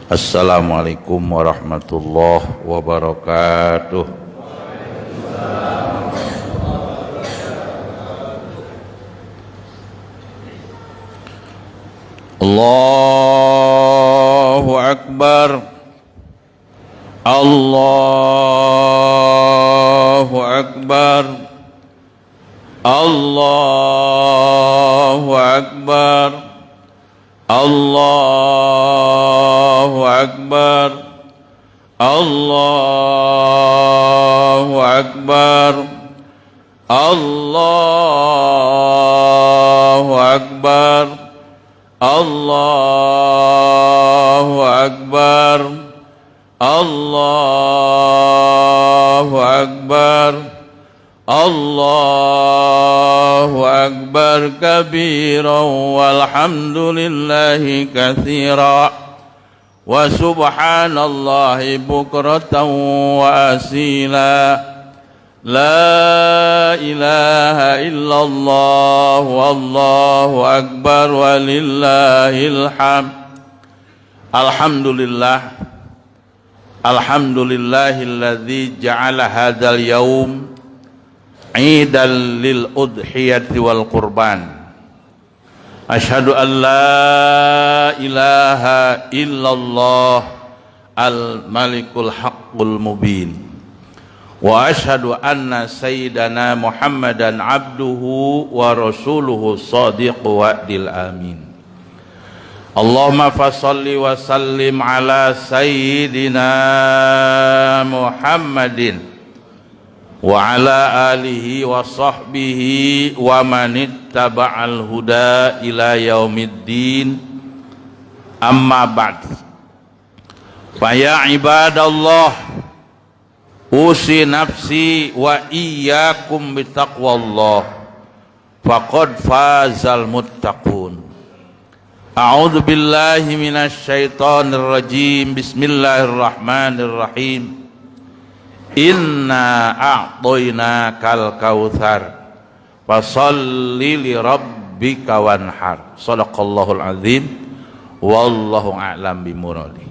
Assalamualaikum warahmatullahi wabarakatuh. Allahu Akbar. Allahu Akbar. Allahu Akbar. Allahu Akbar. Allahu Akbar. Allahu Akbar. Allahu Akbar. Allahu Akbar. Allahu Akbar kabiran walhamdulillahi katsira wa subhanallahi bukratan wa asila. La ilaha illallah wallahu akbar walillahil hamd. Alhamdulillah. Alhamdulillahilladzi ja'ala hadzal yaum 'idan lil udhiyati wal qurban. Asyhadu an la ilaha illallah al malikul haqqul mubin. Wa asyhadu anna sayyidana Muhammadan abduhu wa rasuluhu shadiqu wa'dil amin. Allahumma fassalli wa sallim ala sayyidina Muhammadin wa ala alihi wa sahbihi wa manittaba'al huda ila yaumiddin. Amma ba'd. Fa ya ibadallah, usi nafsi wa iyyakum bitaqwallah faqad fazal muttaqun. A'udzu billahi minasy syaithanir rajim. Bismillahirrahmanirrahim. Inna a'tainakal kautsar fasholli li rabbika wanhar. Shadaqallahul azim. Wallahu a'lam bimuradi.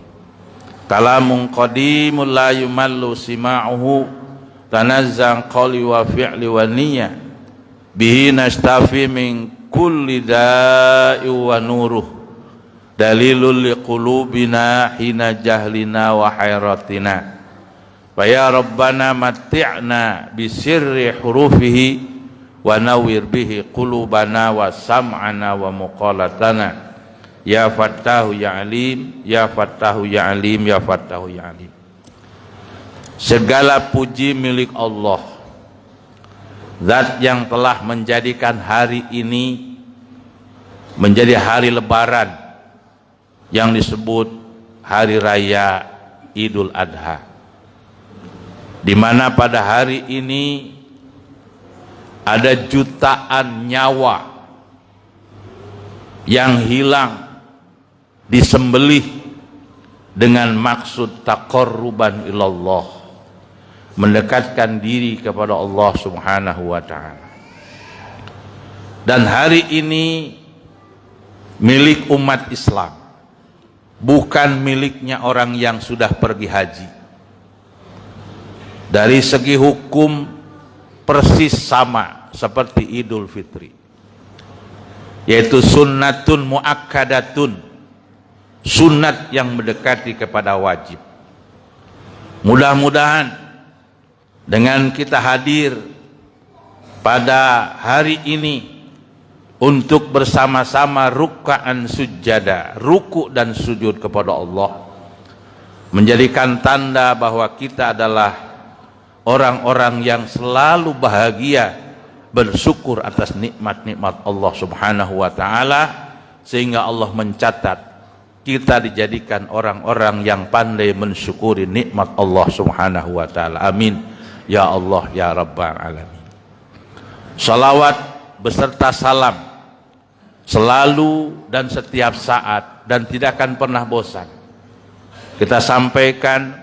Kalamun qadimul la yumallu sima'uhu tanazzan qawli wa fi'li wa niyya bihi nastafi min kulli da'i wa nuruh dalilul liqulubina hina jahlina wa hairatina wa ya rabbana matti'na bisirri hurufihi wa nawwir bihi qulubana wa sam'ana wa muqalatana. Ya Fattahu ya Alim, ya Fattahu ya Alim, ya Fattahu ya Alim. Segala puji milik Allah, Zat yang telah menjadikan hari ini menjadi hari lebaran yang disebut hari raya Idul Adha, di mana pada hari ini ada jutaan nyawa yang hilang disembelih dengan maksud taqarruban ilallah, mendekatkan diri kepada Allah Subhanahu wa ta'ala. Dan hari ini milik umat Islam, bukan miliknya orang yang sudah pergi haji. Dari segi hukum persis sama seperti Idul Fitri, yaitu sunnatun muakkadatun, sunat yang mendekati kepada wajib. Mudah-mudahan dengan kita hadir pada hari ini untuk bersama-sama ruk'an sujada, ruku dan sujud kepada Allah, menjadikan tanda bahwa kita adalah orang-orang yang selalu bahagia, bersyukur atas nikmat-nikmat Allah Subhanahu wa ta'ala, sehingga Allah mencatat kita dijadikan orang-orang yang pandai mensyukuri nikmat Allah Subhanahu wa ta'ala. Amin ya Allah ya Rabbal alamin. Salawat beserta salam selalu dan setiap saat dan tidak akan pernah bosan kita sampaikan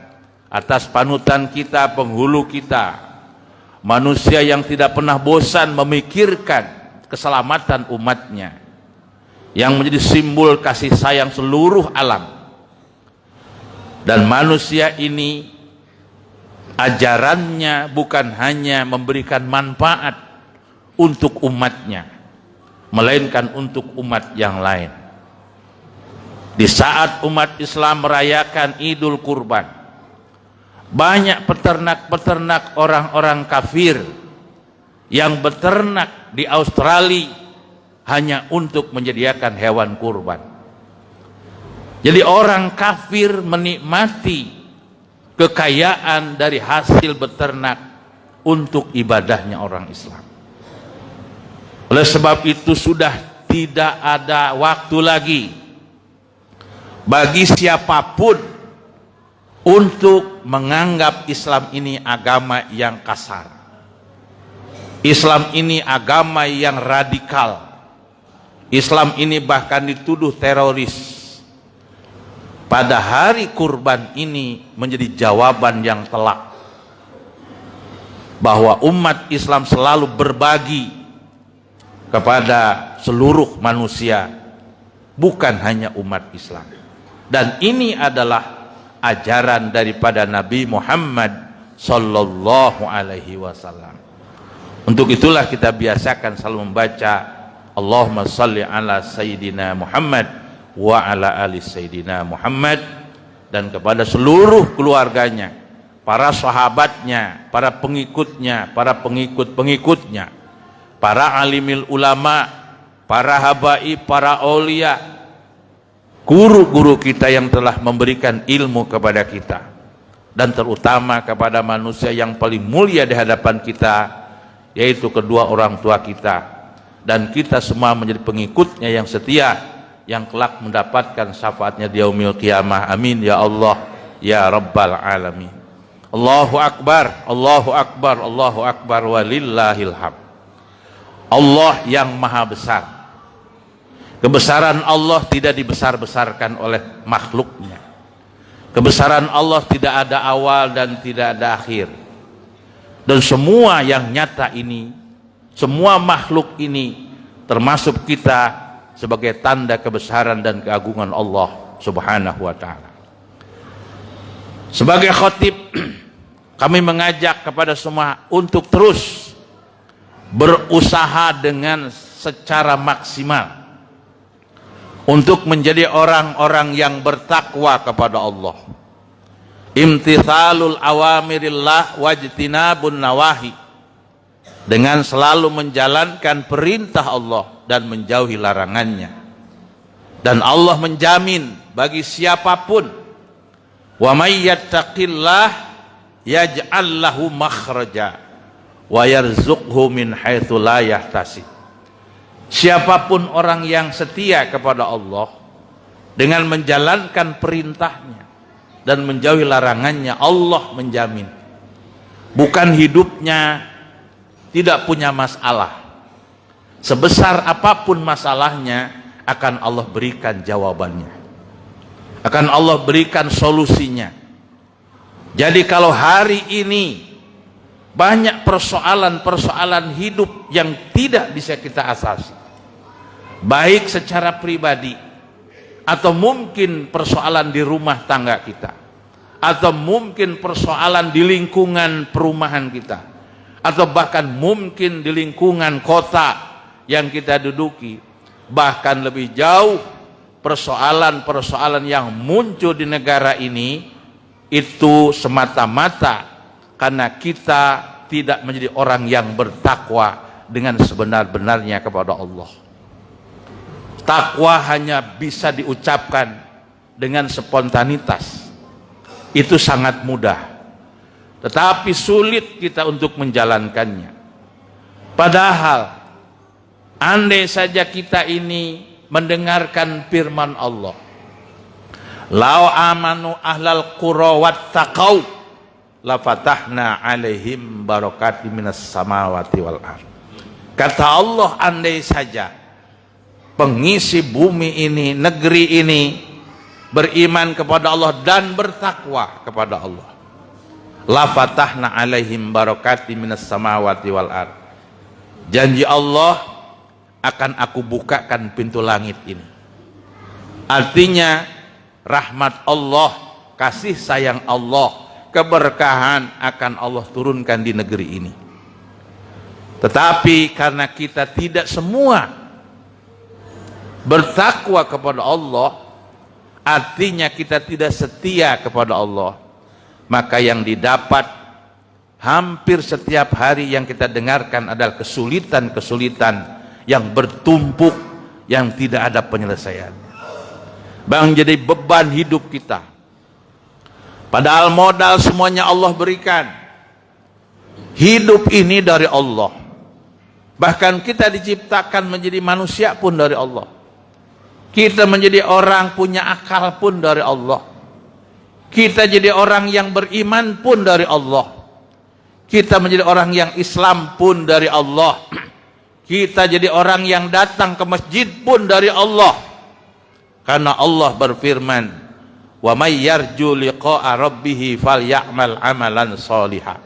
atas panutan kita, penghulu kita, manusia yang tidak pernah bosan memikirkan keselamatan umatnya, yang menjadi simbol kasih sayang seluruh alam, Dan manusia ini ajarannya bukan hanya memberikan manfaat untuk umatnya, melainkan untuk umat yang lain. Di saat umat Islam merayakan Idul Kurban, banyak peternak-peternak orang-orang kafir yang beternak di Australia hanya untuk menyediakan hewan kurban. Jadi orang kafir menikmati kekayaan dari hasil beternak untuk ibadahnya orang Islam. Oleh sebab itu sudah tidak ada waktu lagi bagi siapapun untuk menganggap Islam ini agama yang kasar. Islam ini agama yang radikal. Islam ini bahkan dituduh teroris. Pada hari kurban ini menjadi jawaban yang telak bahwa umat Islam selalu berbagi kepada seluruh manusia, bukan hanya umat Islam. Dan ini adalah ajaran daripada Nabi Muhammad sallallahu alaihi wasallam. Untuk itulah kita biasakan selalu membaca Allahumma salli ala Sayyidina Muhammad wa ala ali Sayyidina Muhammad, dan kepada seluruh keluarganya, para sahabatnya, para pengikutnya, para pengikut-pengikutnya, para alimil ulama, para habaib, para aulia, guru-guru kita yang telah memberikan ilmu kepada kita, dan terutama kepada manusia yang paling mulia di hadapan kita, yaitu kedua orang tua kita, dan kita semua menjadi pengikutnya yang setia, yang kelak mendapatkan syafaatnya di yaumil qiyamah. Amin ya Allah ya rabbal alamin. Allahu akbar, Allahu akbar, Allahu akbar, walillahil hamd. Allah yang maha besar. Kebesaran Allah tidak dibesar-besarkan oleh makhluknya. Kebesaran Allah tidak ada awal dan tidak ada akhir. Dan semua yang nyata ini, semua makhluk ini, termasuk kita, sebagai tanda kebesaran dan keagungan Allah subhanahu wa ta'ala. Sebagai khatib, kami mengajak kepada semua untuk terus berusaha dengan secara maksimal untuk menjadi orang-orang yang bertakwa kepada Allah. Imtithalul awamirillah wajtinabun nawahi, dengan selalu menjalankan perintah Allah dan menjauhi larangannya. Dan Allah menjamin bagi siapapun, wa may yattaqillah yaj'al lahu makhraja wa yarzuqhu min haitsu la yahtasib. Siapapun orang yang setia kepada Allah dengan menjalankan perintahnya dan menjauhi larangannya, Allah menjamin bukan hidupnya tidak punya masalah. Sebesar apapun masalahnya, akan Allah berikan jawabannya, akan Allah berikan solusinya. Jadi kalau hari ini banyak persoalan-persoalan hidup yang tidak bisa kita atasi, baik secara pribadi, atau mungkin persoalan di rumah tangga kita, atau mungkin persoalan di lingkungan perumahan kita, atau bahkan mungkin di lingkungan kota yang kita duduki, bahkan lebih jauh persoalan-persoalan yang muncul di negara ini, itu semata-mata karena kita tidak menjadi orang yang bertakwa dengan sebenar-benarnya kepada Allah. Takwa hanya bisa diucapkan dengan spontanitas, itu sangat mudah, tetapi sulit kita untuk menjalankannya. Padahal andai saja kita ini mendengarkan firman Allah, lau amanu ahlal qura wattaqau la fatahna alaihim barakati minas samawati wal ardh. Kata Allah, andai saja pengisi bumi ini, negeri ini beriman kepada Allah dan bertakwa kepada Allah, la fatahna alaihim barakati minas samawati wal ardh. Janji Allah, akan aku bukakan pintu langit ini. Artinya rahmat Allah, kasih sayang Allah, keberkahan akan Allah turunkan di negeri ini. Tetapi karena kita tidak semua bertakwa kepada Allah, artinya kita tidak setia kepada Allah, maka yang didapat hampir setiap hari yang kita dengarkan adalah kesulitan-kesulitan yang bertumpuk, yang tidak ada penyelesaian. Bang, jadi beban hidup kita. Padahal modal semuanya Allah berikan. Hidup ini dari Allah. Bahkan kita diciptakan menjadi manusia pun dari Allah. Kita menjadi orang punya akal pun dari Allah. Kita jadi orang yang beriman pun dari Allah. Kita menjadi orang yang Islam pun dari Allah. Kita jadi orang yang datang ke masjid pun dari Allah. Karena Allah berfirman, "Wa may yarju liqa'a rabbih falyamal amalan shalihan."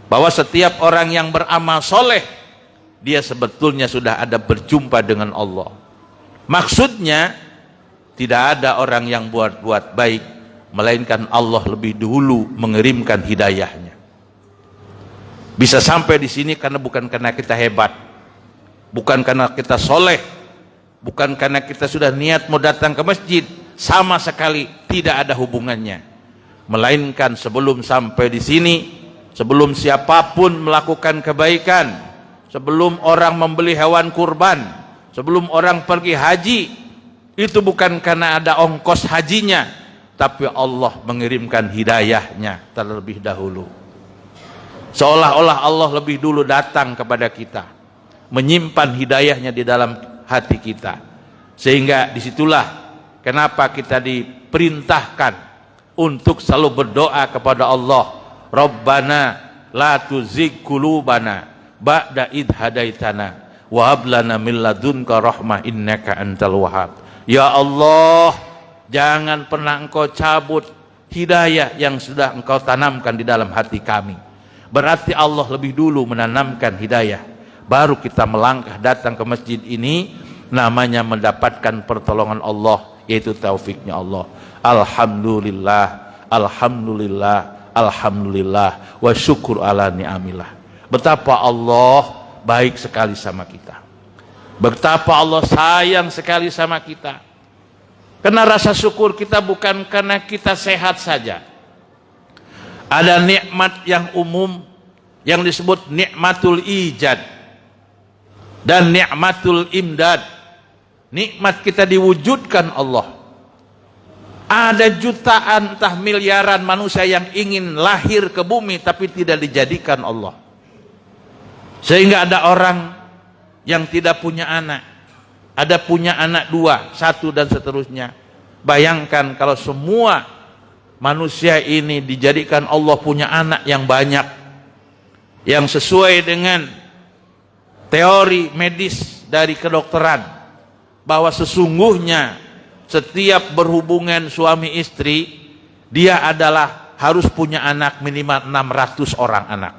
Bahwa setiap orang yang beramal soleh, dia sebetulnya sudah ada berjumpa dengan Allah. Maksudnya tidak ada orang yang buat baik, melainkan Allah lebih dulu mengirimkan hidayahnya. Bisa sampai di sini karena bukan karena kita hebat, bukan karena kita soleh, bukan karena kita sudah niat mau datang ke masjid, sama sekali tidak ada hubungannya. Melainkan sebelum sampai di sini, sebelum siapapun melakukan kebaikan, sebelum orang membeli hewan kurban, sebelum orang pergi haji, itu bukan karena ada ongkos hajinya, tapi Allah mengirimkan hidayahnya terlebih dahulu. Seolah-olah Allah lebih dulu datang kepada kita, menyimpan hidayahnya di dalam hati kita. Sehingga disitulah kenapa kita diperintahkan untuk selalu berdoa kepada Allah, Rabbana la tuzigh qulubana ba'da id hadaitana wa hab lana min ladunka rahmah innaka antal wahhab. Ya Allah, jangan pernah Engkau cabut hidayah yang sudah Engkau tanamkan di dalam hati kami. Berarti Allah lebih dulu menanamkan hidayah, baru kita melangkah datang ke masjid ini, namanya mendapatkan pertolongan Allah, yaitu taufiknya Allah. Alhamdulillah, alhamdulillah, alhamdulillah, wa syukur ala ni'amillah. Betapa Allah baik sekali sama kita, betapa Allah sayang sekali sama kita. Karena rasa syukur kita bukan karena kita sehat saja. Ada nikmat yang umum yang disebut nikmatul ijad dan nikmatul imdad. Nikmat kita diwujudkan Allah. Ada jutaan entah miliaran manusia yang ingin lahir ke bumi tapi tidak dijadikan Allah. Sehingga ada orang yang tidak punya anak, ada punya anak 2, 1 dan seterusnya. Bayangkan kalau semua manusia ini dijadikan Allah punya anak yang banyak, yang sesuai dengan teori medis dari kedokteran, bahwa sesungguhnya setiap berhubungan suami istri, dia adalah harus punya anak minimal 600 orang anak.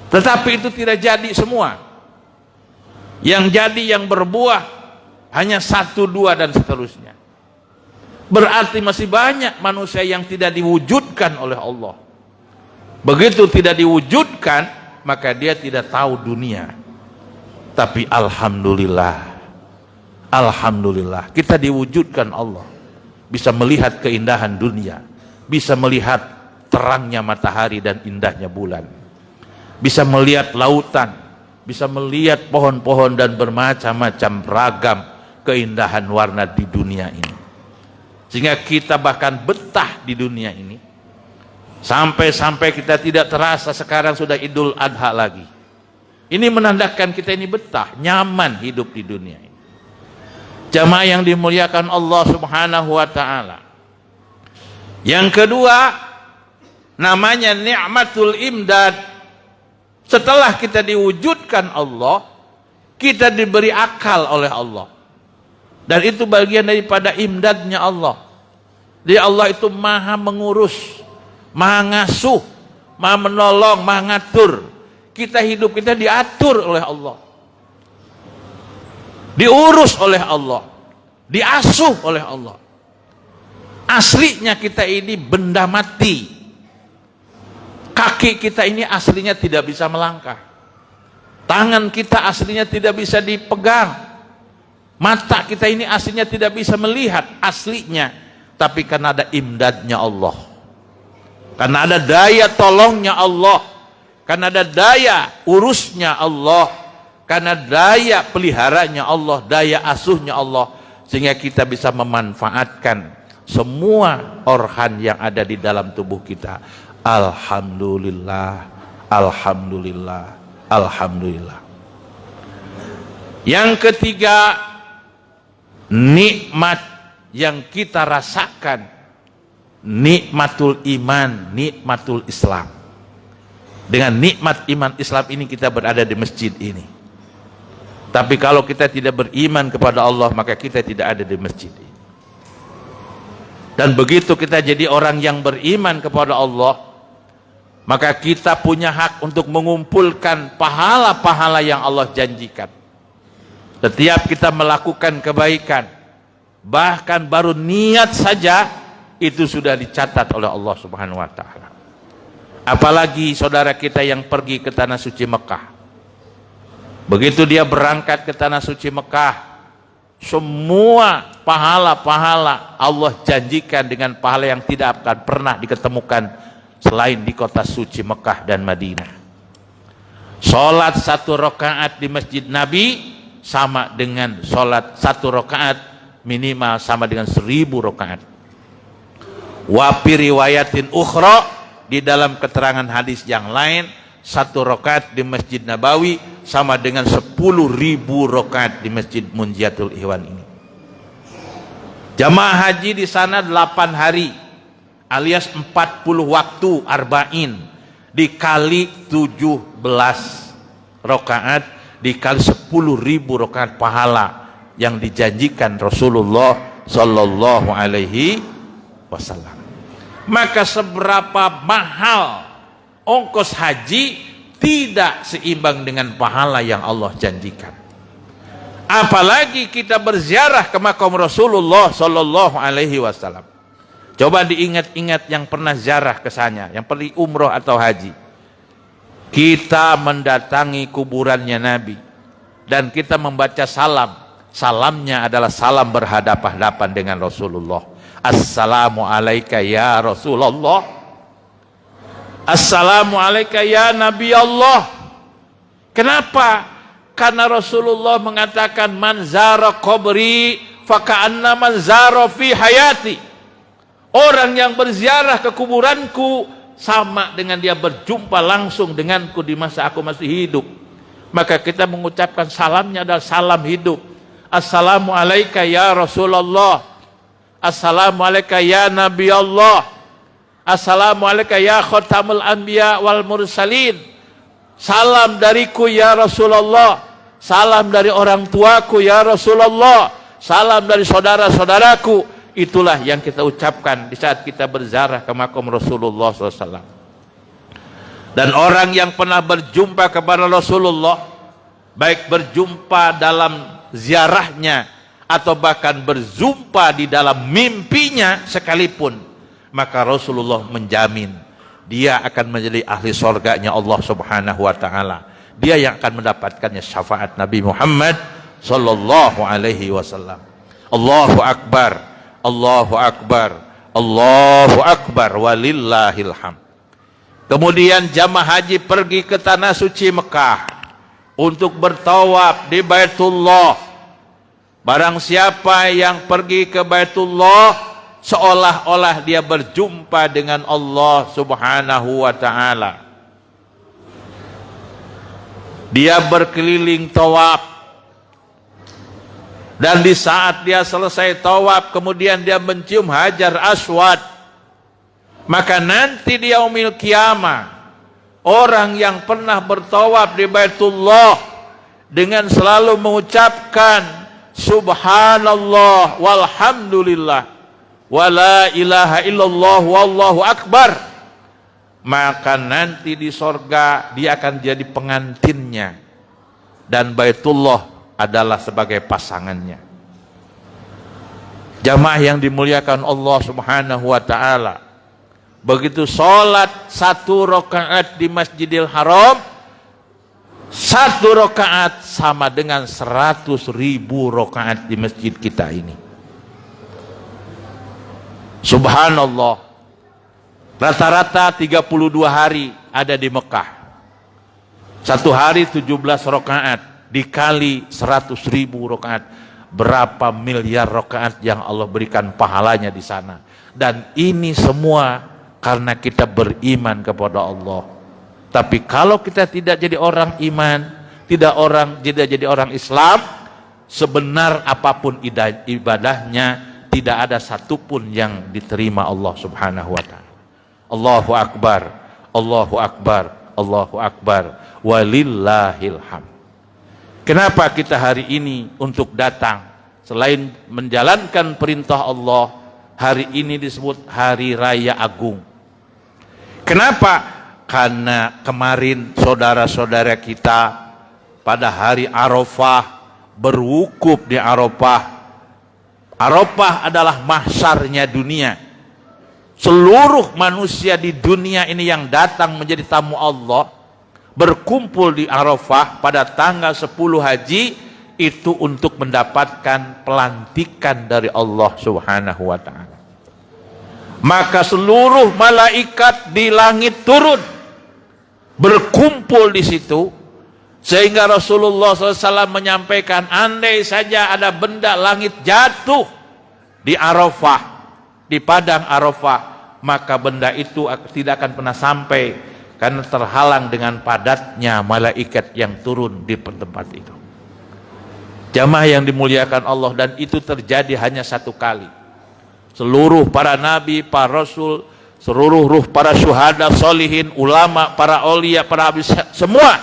Tetapi itu tidak jadi semua. Yang jadi, yang berbuah hanya 1, 2 dan seterusnya. Berarti masih banyak manusia yang tidak diwujudkan oleh Allah. Begitu tidak diwujudkan, maka dia tidak tahu dunia. Tapi alhamdulillah, alhamdulillah kita diwujudkan Allah, bisa melihat keindahan dunia, bisa melihat terangnya matahari dan indahnya bulan, bisa melihat lautan, bisa melihat pohon-pohon dan bermacam-macam ragam keindahan warna di dunia ini. Sehingga kita bahkan betah di dunia ini, sampai-sampai kita tidak terasa sekarang sudah Idul Adha lagi. Ini menandakan kita ini betah, nyaman hidup di dunia ini. Jamaah yang dimuliakan Allah Subhanahu wa ta'ala. Yang kedua, namanya ni'matul imdad. Setelah kita diwujudkan Allah, kita diberi akal oleh Allah. Dan itu bagian daripada imdadnya Allah. Jadi Allah itu maha mengurus, maha ngasuh, maha menolong, maha ngatur. Kita hidup kita diatur oleh Allah, diurus oleh Allah, diasuh oleh Allah. Aslinya kita ini benda mati. Kaki kita ini aslinya tidak bisa melangkah. Tangan kita aslinya tidak bisa dipegang. Mata kita ini aslinya tidak bisa melihat aslinya. Tapi karena ada imdadnya Allah, karena ada daya tolongnya Allah, karena ada daya urusnya Allah, karena daya peliharanya Allah, daya asuhnya Allah, sehingga kita bisa memanfaatkan semua organ yang ada di dalam tubuh kita. Alhamdulillah, alhamdulillah, alhamdulillah. Yang ketiga, nikmat yang kita rasakan, nikmatul iman, nikmatul Islam. Dengan nikmat iman Islam ini kita berada di masjid ini. Tapi kalau kita tidak beriman kepada Allah, maka kita tidak ada di masjid ini. Dan begitu kita jadi orang yang beriman kepada Allah, maka kita punya hak untuk mengumpulkan pahala-pahala yang Allah janjikan. Setiap kita melakukan kebaikan, bahkan baru niat saja, itu sudah dicatat oleh Allah Subhanahu wa ta'ala. Apalagi saudara kita yang pergi ke tanah suci Mekah. Begitu dia berangkat ke tanah suci Mekah, semua pahala-pahala Allah janjikan dengan pahala yang tidak akan pernah diketemukan selain di kota suci Mekah dan Madinah. Sholat 1 rakaat di masjid Nabi sama dengan sholat 1 rakaat minimal sama dengan 1000 rakaat. Wa fi riwayatin ukhra, di dalam keterangan hadis yang lain, 1 rakaat di Masjid Nabawi sama dengan 10.000 rakaat di Masjid Munjiatul Ikhwan ini. Jamaah haji di sana 8 hari alias 40 waktu arba'in dikali 17 rakaat dikali 10.000 rakaat pahala yang dijanjikan Rasulullah Sallallahu Alaihi Wasallam. Maka seberapa mahal ongkos haji tidak seimbang dengan pahala yang Allah janjikan. Apalagi kita berziarah ke makam Rasulullah Sallallahu Alaihi Wasallam. Coba diingat-ingat yang pernah ziarah ke sana, yang pergi umroh atau haji. Kita mendatangi kuburannya Nabi dan kita membaca salam. Salamnya adalah salam berhadapan-hadapan dengan Rasulullah. Assalamu alaika ya Rasulullah, assalamu alaika ya Nabi Allah. Kenapa? Karena Rasulullah mengatakan man zara qabri faka'anna man zara fi hayati. Orang yang berziarah ke kuburanku sama dengan dia berjumpa langsung denganku di masa aku masih hidup. Maka kita mengucapkan salamnya adalah salam hidup. Assalamu alaika ya Rasulullah, assalamu alaika ya Nabi Allah, assalamu alaika ya khatamul anbiya wal mursalin. Salam dariku ya Rasulullah, salam dari orang tuaku ya Rasulullah, salam dari saudara-saudaraku. Itulah yang kita ucapkan di saat kita berziarah ke makam Rasulullah SAW. Dan orang yang pernah berjumpa kepada Rasulullah, baik berjumpa dalam ziarahnya atau bahkan berjumpa di dalam mimpinya sekalipun, maka Rasulullah menjamin dia akan menjadi ahli surganya Allah Subhanahu wa ta'ala. Dia yang akan mendapatkannya syafaat Nabi Muhammad sallallahu alaihi wasallam. Allahu akbar, Allahu akbar, Allahu akbar, walillahil hamd. Kemudian jamaah haji pergi ke tanah suci Mekah untuk bertawaf di Baitullah. Barang siapa yang pergi ke Baitullah, seolah-olah dia berjumpa dengan Allah Subhanahu wa ta'ala. Dia berkeliling tawaf, dan di saat dia selesai tawaf kemudian dia mencium Hajar Aswad, maka nanti di yaumil kiamah orang yang pernah bertawaf di Baitullah dengan selalu mengucapkan subhanallah walhamdulillah wa la ilaha illallah wallahu akbar, maka nanti di sorga dia akan jadi pengantinnya dan Baitullah adalah sebagai pasangannya. Jamaah yang dimuliakan Allah Subhanahu wa taala, begitu sholat 1 rakaat di Masjidil Haram, 1 rakaat sama dengan 100.000 rakaat di masjid kita ini. Subhanallah. Rata-rata 32 hari ada di Mekah. 1 hari 17 rakaat dikali 100.000 rakaat. Berapa miliar rakaat yang Allah berikan pahalanya di sana. Dan ini semua karena kita beriman kepada Allah. Tapi kalau kita tidak jadi orang iman, tidak jadi orang Islam, sebenar apapun ibadahnya, tidak ada satupun yang diterima Allah Subhanahu wa taala. Allahu akbar, Allahu akbar, Allahu akbar, walillahil hamd. Kenapa kita hari ini untuk datang? Selain menjalankan perintah Allah, hari ini disebut Hari Raya Agung. Kenapa? Karena kemarin saudara-saudara kita pada hari Arafah berwukuf di Arafah. Arafah adalah mahsyarnya dunia. Seluruh manusia di dunia ini yang datang menjadi tamu Allah berkumpul di Arafah pada tanggal 10 Haji itu untuk mendapatkan pelantikan dari Allah Subhanahu wa taala. Maka seluruh malaikat di langit turun berkumpul di situ, sehingga Rasulullah SAW menyampaikan, andai saja ada benda langit jatuh di Arafah, di padang Arafah, maka benda itu tidak akan pernah sampai karena terhalang dengan padatnya malaikat yang turun di tempat itu. Jamaah yang dimuliakan Allah, dan itu terjadi hanya 1 kali. Seluruh para nabi, para rasul, seluruh ruh para syuhada, solihin, ulama, para aulia, para habis, semua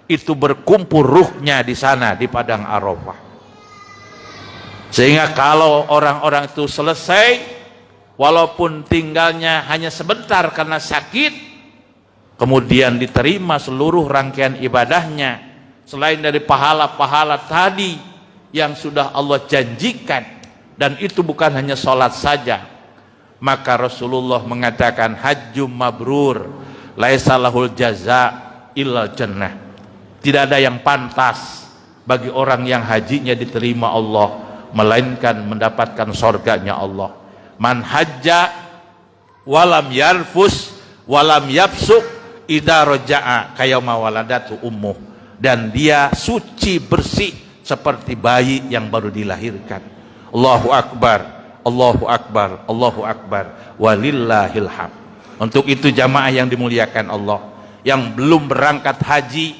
itu berkumpul ruhnya di sana di padang Arafah. Sehingga kalau orang-orang itu selesai, walaupun tinggalnya hanya sebentar karena sakit, kemudian diterima seluruh rangkaian ibadahnya, selain dari pahala-pahala tadi yang sudah Allah janjikan. Dan itu bukan hanya sholat saja. Maka Rasulullah mengatakan, hajjum mabrur laisa lahul jaza illa jannah. Tidak ada yang pantas bagi orang yang hajinya diterima Allah melainkan mendapatkan surganya Allah. Man hajja walam yarfus walam yapsuk idza raja'a kayama waladatu ummuh. Dan dia suci bersih seperti bayi yang baru dilahirkan. Allahu akbar, Allahu akbar, Allahu akbar, walillahil hamd. Untuk itu jamaah yang dimuliakan Allah, yang belum berangkat haji,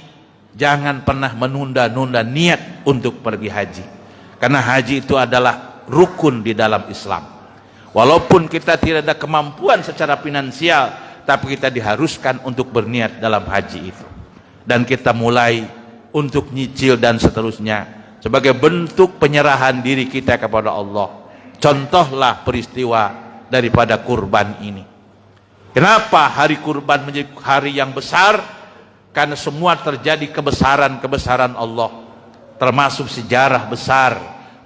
jangan pernah menunda-nunda niat untuk pergi haji. Karena haji itu adalah rukun di dalam Islam. Walaupun kita tidak ada kemampuan secara finansial, tapi kita diharuskan untuk berniat dalam haji itu. Dan kita mulai untuk nyicil dan seterusnya, sebagai bentuk penyerahan diri kita kepada Allah. Contohlah peristiwa daripada kurban ini. Kenapa hari kurban menjadi hari yang besar? Karena semua terjadi kebesaran-kebesaran Allah, termasuk sejarah besar,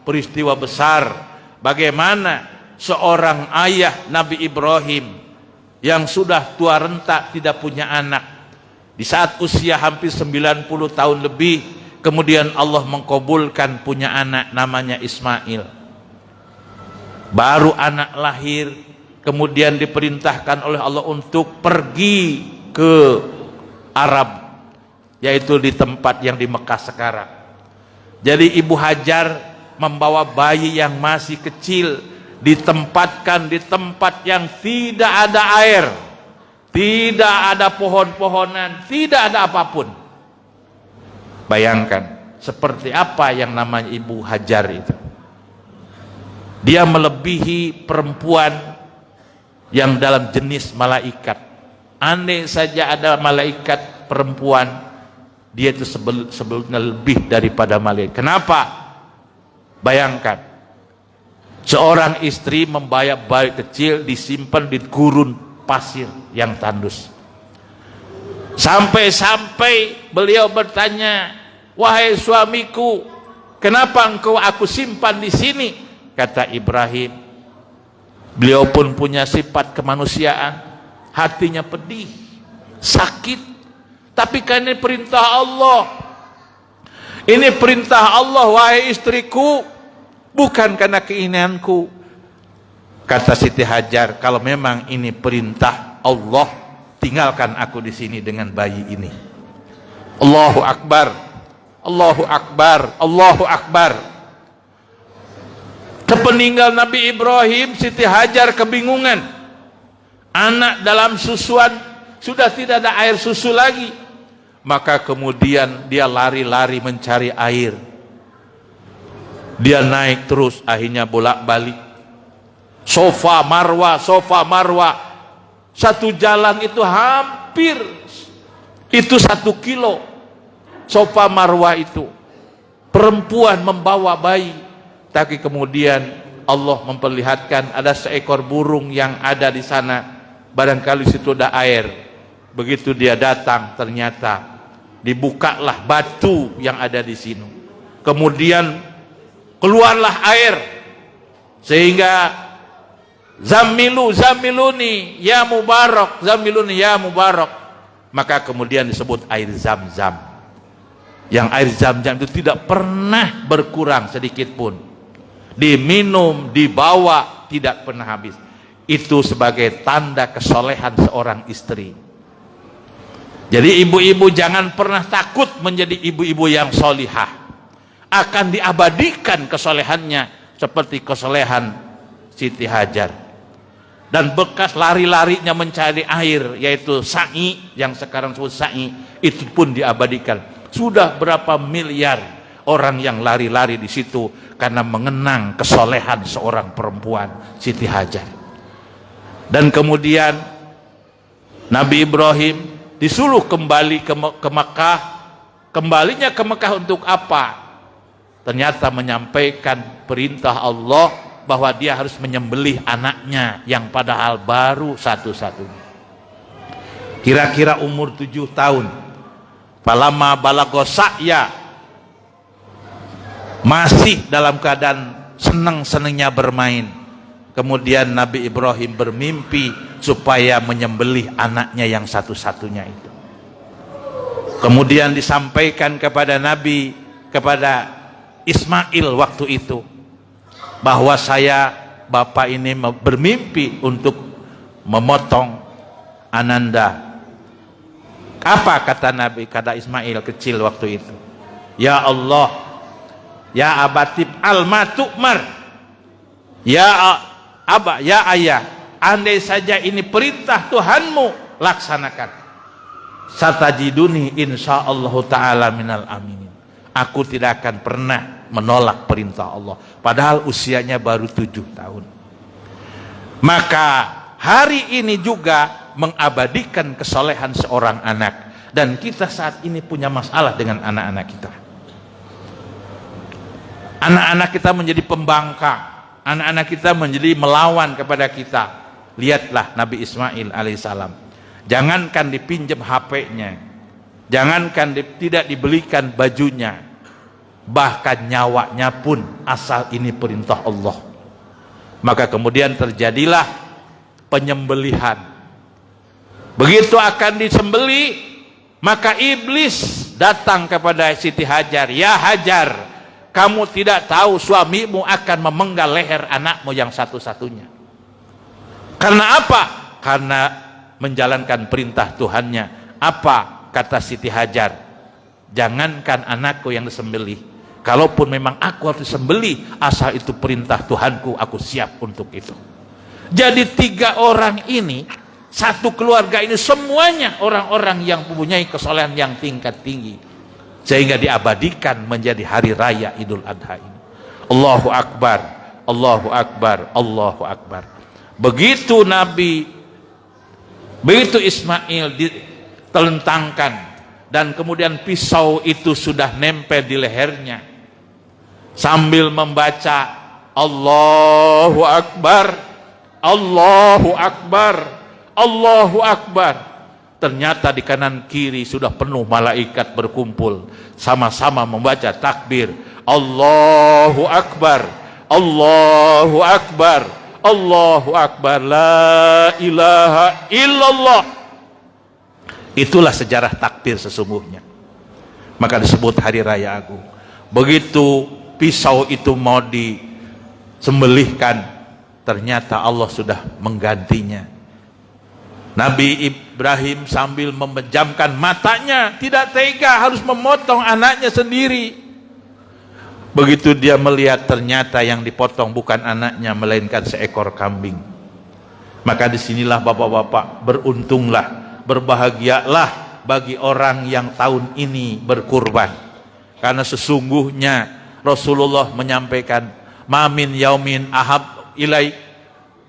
peristiwa besar. Bagaimana seorang ayah Nabi Ibrahim yang sudah tua renta, tidak punya anak, di saat usia hampir 90 tahun lebih, kemudian Allah mengkabulkan punya anak namanya Ismail. Baru anak lahir, kemudian diperintahkan oleh Allah untuk pergi ke Arab, yaitu di tempat yang di Mekah sekarang. Jadi Ibu Hajar membawa bayi yang masih kecil, ditempatkan di tempat yang tidak ada air, tidak ada pohon-pohonan, tidak ada apapun. Bayangkan seperti apa yang namanya Ibu Hajar itu. Dia melebihi perempuan yang dalam jenis malaikat. Andai saja ada malaikat perempuan, dia itu sebelumnya lebih daripada malaikat. Kenapa? Bayangkan, seorang istri membawa bayi kecil disimpan di gurun pasir yang tandus. Sampai-sampai beliau bertanya, wahai suamiku, kenapa engkau aku simpan di sini? kata Ibrahim. Beliau pun punya sifat kemanusiaan, hatinya pedih, sakit. Tapi kan ini perintah Allah. Ini perintah Allah, wahai istriku, bukan karena keinginanku. Kata Siti Hajar, kalau memang ini perintah Allah, tinggalkan aku di sini dengan bayi ini. Allahu Akbar, Allahu Akbar, Allahu Akbar. Sepeninggal Nabi Ibrahim, Siti Hajar kebingungan. Anak dalam susuan, sudah tidak ada air susu lagi. Maka kemudian dia lari-lari mencari air. Dia naik terus, akhirnya bolak-balik. Sofa Marwa, Sofa Marwa. Satu jalan itu hampir, itu 1 kilo. Sofa Marwa itu. Perempuan membawa bayi. Tapi kemudian Allah memperlihatkan ada seekor burung yang ada di sana. Barangkali situ ada air. Begitu dia datang, ternyata dibukalah batu yang ada di sini. Kemudian keluarlah air, sehingga zamiluni ya mubarak, zamiluni ya mubarak. Maka kemudian disebut air Zam-Zam. Yang air Zam-Zam itu tidak pernah berkurang sedikit pun. Diminum, dibawa, tidak pernah habis. Itu sebagai tanda kesolehan seorang istri. Jadi ibu-ibu jangan pernah takut menjadi ibu-ibu yang solihah. Akan diabadikan kesolehannya seperti kesolehan Siti Hajar. Dan bekas lari-larinya mencari air, yaitu sa'i, yang sekarang disebut sa'i, itu pun diabadikan. Sudah berapa miliar orang yang lari-lari di situ karena mengenang kesolehan seorang perempuan, Siti Hajar. Dan kemudian Nabi Ibrahim disuruh kembali ke Mekah. Kembalinya ke Mekah untuk apa? Ternyata menyampaikan perintah Allah bahwa dia harus menyembelih anaknya yang padahal baru satu-satunya. Kira-kira umur 7 tahun. Palama balago sa'ya, masih dalam keadaan senang-senangnya bermain. Kemudian Nabi Ibrahim bermimpi supaya menyembelih anaknya yang satu-satunya itu. Kemudian disampaikan kepada Nabi, kepada Ismail waktu itu, bahwa saya, bapak ini bermimpi untuk memotong Ananda. Apa kata Nabi, kata Ismail kecil waktu itu? Ya Allah, ya abatib al-matu'mar, ya Aba, ya ayah, andai saja ini perintah Tuhanmu, laksanakan. Satajiduni insyaallah ta'ala minal aminin. Aku tidak akan pernah menolak perintah Allah. Padahal usianya baru 7 tahun. Maka hari ini juga mengabadikan kesolehan seorang anak. Dan kita saat ini punya masalah dengan anak-anak kita. Anak-anak kita menjadi pembangkang. Anak-anak kita menjadi melawan kepada kita. Lihatlah Nabi Ismail alaihissalam. Jangankan dipinjam HP-nya, jangankan tidak dibelikan bajunya, bahkan nyawanya pun asal ini perintah Allah. Maka kemudian terjadilah penyembelihan. Begitu akan disembelih, maka iblis datang kepada Siti Hajar. Ya Hajar, kamu tidak tahu suamimu akan memenggal leher anakmu yang satu-satunya. Karena apa? Karena menjalankan perintah Tuhannya. Apa kata Siti Hajar? Jangankan anakku yang disembelih, kalaupun memang aku harus disembelih, asal itu perintah Tuhanku, aku siap untuk itu. Jadi 3 orang ini, satu keluarga ini semuanya orang-orang yang mempunyai kesolehan yang tingkat tinggi, sehingga diabadikan menjadi hari raya Idul Adha ini. Allahu Akbar, Allahu Akbar, Allahu Akbar. Begitu Ismail ditelentangkan, dan kemudian pisau itu sudah nempel di lehernya, sambil membaca Allahu Akbar, Allahu Akbar, Allahu Akbar. Ternyata di kanan kiri sudah penuh malaikat berkumpul, sama-sama membaca takbir Allahu Akbar, Allahu Akbar, Allahu Akbar, la ilaha illallah. Itulah sejarah takbir sesungguhnya. Maka disebut hari raya agung. Begitu pisau itu mau disembelihkan, ternyata Allah sudah menggantinya. Nabi Ibrahim sambil memejamkan matanya, tidak tega harus memotong anaknya sendiri. Begitu dia melihat ternyata yang dipotong bukan anaknya, melainkan seekor kambing. Maka disinilah bapak-bapak, beruntunglah, berbahagialah bagi orang yang tahun ini berkurban. Karena sesungguhnya Rasulullah menyampaikan, mamin yaumin ahab ilai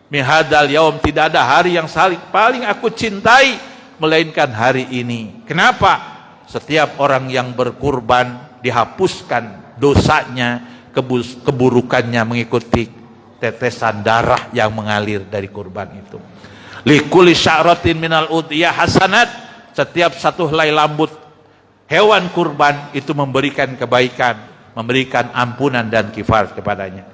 mihadal yaum, tidak ada hari yang paling aku cintai melainkan hari ini. Kenapa? Setiap orang yang berkurban dihapuskan dosanya, keburukannya mengikuti tetesan darah yang mengalir dari kurban itu. Likulli sya'ratin minal udhiyah hasanat, setiap satu helai rambut hewan kurban itu memberikan kebaikan, memberikan ampunan dan kifar kepadanya.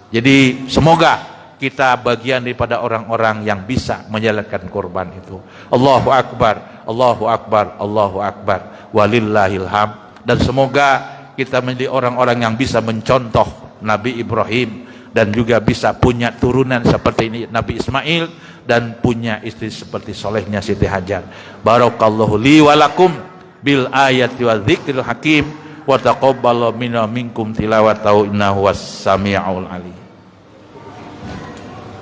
Jadi semoga kita bagian daripada orang-orang yang bisa menjalankan kurban itu. Allahu Akbar, Allahu Akbar, Allahu Akbar, walillahil hamd. Dan semoga kita menjadi orang-orang yang bisa mencontoh Nabi Ibrahim dan juga bisa punya turunan seperti ini Nabi Ismail dan punya istri seperti solehnya Siti Hajar. Barakallahu li walakum bil ayati wa dzikril hakim wa taqabbal minna minkum tilawatahu innahu was-sami'ul alim.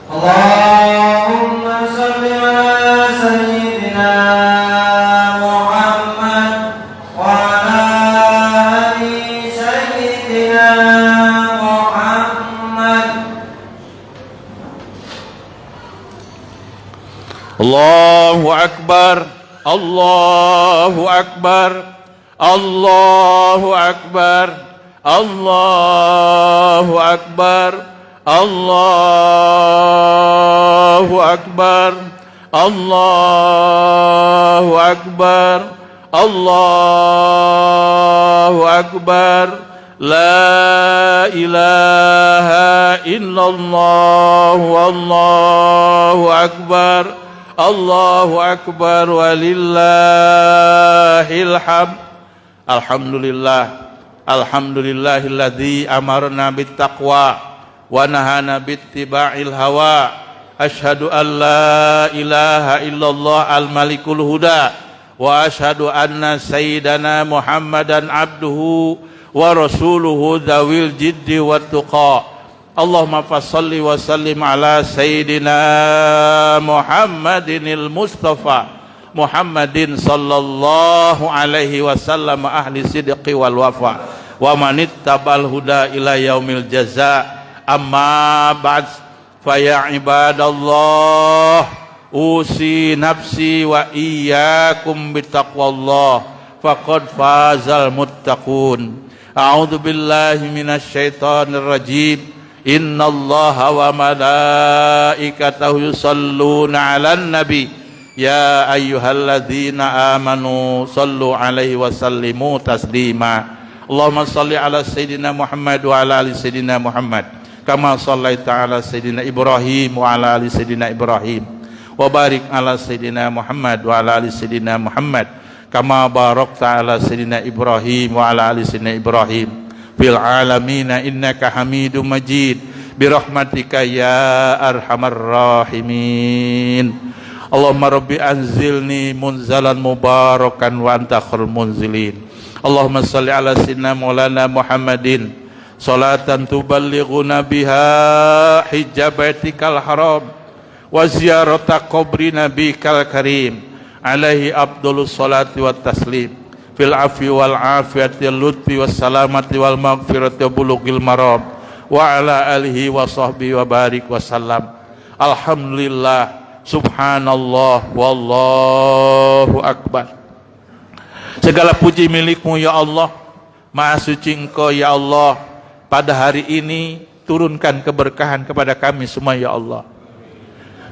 Allahumma shalli ala sayyidina Muhammad wa ala ali sayyidina Muhammad. Allahu Akbar, Allahu Akbar, Allahu Akbar, Allahu Akbar, Allahu Akbar, Allahu Akbar, Allahu Akbar, la ilaha illallah, wallahu akbar, Allahu akbar, walillahil hamd. Alhamdulillah, alhamdulillahilladzi amarna bittaqwa wa nahana bittiba'il hawa. Asyhadu an la ilaha illallah al-malikul huda wa asyhadu anna sayyidana Muhammadan abduhu wa rasuluhu dzawil jiddi wat tuqa. Allahumma fassalli wa sallim ala sayyidina Muhammadinil Mustafa Muhammadin sallallahu alaihi wasallam ahli sidqi wal wafa wa manittabal huda ila yaumil jaza. Amma ba'd, fa ya ibadallah, usi nafsi wa iyyakum bittaqwallah, faqad fazal muttaqun. A'udzu billahi minasy syaithanir rajim. Innallaha wa malaikatahu yusholluna 'alan nabi ya ayyuhalladzina amanu shallu 'alaihi wa sallimu taslima. Allahumma shalli 'ala sayyidina Muhammad wa 'ala ali sayyidina Muhammad kama shallaita 'ala sayyidina Ibrahim wa 'ala ali sayyidina Ibrahim wa barik 'ala sayyidina Muhammad wa 'ala ali sayyidina Muhammad kama barakta 'ala sayyidina Ibrahim wa 'ala ali sayyidina Ibrahim fil alamina innaka Hamidum Majid birahmatika ya arhamar rahimin. Allahumma rabbi anzilni munzalan mubarakan wa anta khairul munzilin. Allahumma salli ala sayyidina maulana Muhammadin salatan tuballighuna biha hijab baitikal haram wa ziyarata qabri nabikal karim alaihi abdulus salati wat taslim fil afi wal afiyati wal lutfi was salamati wal maghfirati wa bulughil maram wa ala alihi wa sahbihi wa barik wa sallam. Alhamdulillah, subhanallah, wallahu akbar. Segala puji milikmu ya Allah, maha suci Engkau ya Allah. Pada hari ini turunkan keberkahan kepada kami semua ya Allah,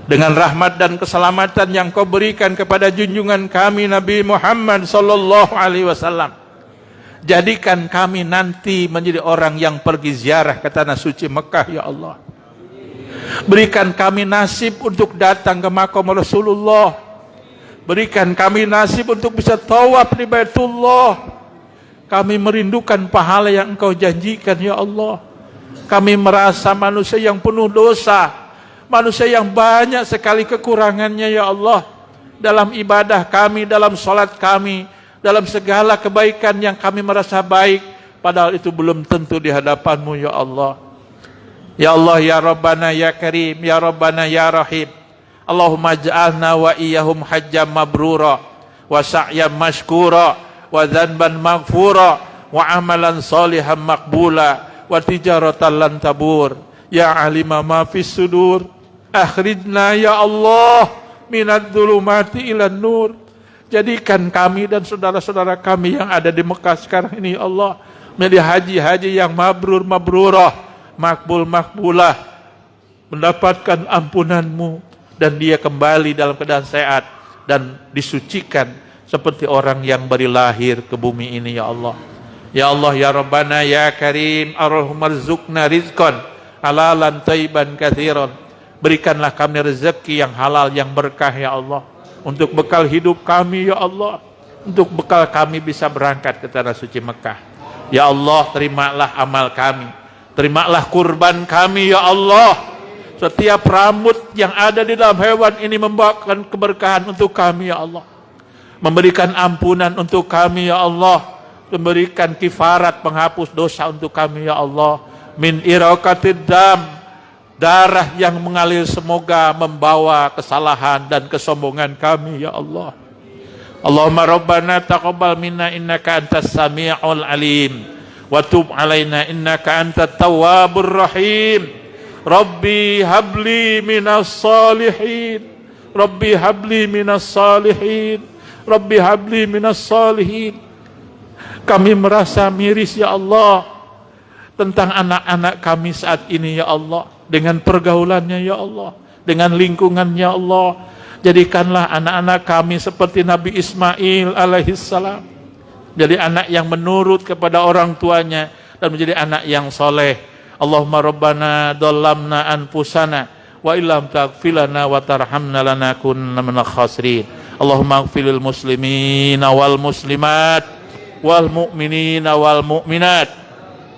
dengan rahmat dan keselamatan yang Kau berikan kepada junjungan kami Nabi Muhammad sallallahu alaihi wasallam. Jadikan kami nanti menjadi orang yang pergi ziarah ke tanah suci Mekah ya Allah. Berikan kami nasib untuk datang ke makam Rasulullah. Berikan kami nasib untuk bisa tawaf di Baitullah. Kami merindukan pahala yang Engkau janjikan ya Allah. Kami merasa manusia yang penuh dosa, manusia yang banyak sekali kekurangannya ya Allah. Dalam ibadah kami, dalam salat kami, dalam segala kebaikan yang kami merasa baik, padahal itu belum tentu di hadapan-Mu ya Allah. Ya Allah ya Rabbana ya Karim, ya Rabbana ya Rahim. Allahumma ja'alna wa iyyahum hajjam mabrura wa sa'yan mashkura wa dhanban maghfura wa amalan salihan maqbula wa tijaratan lan tabur. Ya alima ma fis sudur, akhrijna ya Allah minadz dzulumati ilan nur. Jadikan kami dan saudara-saudara kami yang ada di Mekah sekarang ini ya Allah menjadi haji-haji yang mabrur mabrurah, makbul makbulah, mendapatkan ampunan-Mu dan dia kembali dalam keadaan sehat dan disucikan seperti orang yang baru lahir ke bumi ini ya Allah. Ya Allah ya Rabbana ya Karim, arhamurzuqna rizqan halalan thayyiban katsiran. Berikanlah kami rezeki yang halal yang berkah ya Allah, untuk bekal hidup kami ya Allah, untuk bekal kami bisa berangkat ke tanah suci Mekah. Ya Allah, terimalah amal kami, terimalah kurban kami ya Allah. Setiap rambut yang ada di dalam hewan ini membawakan keberkahan untuk kami ya Allah, memberikan ampunan untuk kami ya Allah, memberikan kifarat penghapus dosa untuk kami ya Allah. Min iraqatid dam, darah yang mengalir semoga membawa kesalahan dan kesombongan kami ya Allah. Allahumma rabbana taqabbal minna innaka antas sami'ul alim wa tub alaina innaka antat tawwabur rahim. Rabbi habli minas salihin, Rabbi habli minas salihin, Rabbi habli minas salihin. Kami merasa miris ya Allah tentang anak-anak kami saat ini ya Allah, dengan pergaulannya ya Allah, dengan lingkungannya Allah. Jadikanlah anak-anak kami seperti Nabi Ismail alaihissalam, jadi anak yang menurut kepada orang tuanya dan menjadi anak yang soleh. Allahumma rabbana dhallamna anfusana wa illam taghfir lana wa tarhamna lanakunanna minal khasirin. Allahumma ighfirlil muslimina wal muslimat wal mu'minina wal mu'minat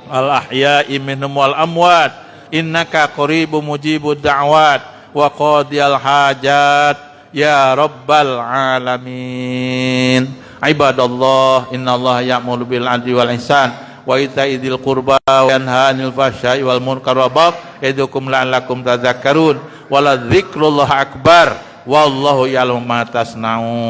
al ahya'i minhum wal amwat innaka qaribun mujibud da'wat wa qadiyal hajat ya rabbal alamin. Ibadallah, innallaha ya'muru bil 'adli wal ihsan wa ita'i dzil qurba wa yanha 'anil fahsya'i wal munkari wal baghi ya'idukum la'allakum tadhakkarun. Wa la dzikrullahi akbar wallahu ya'lamu ma tasna'un.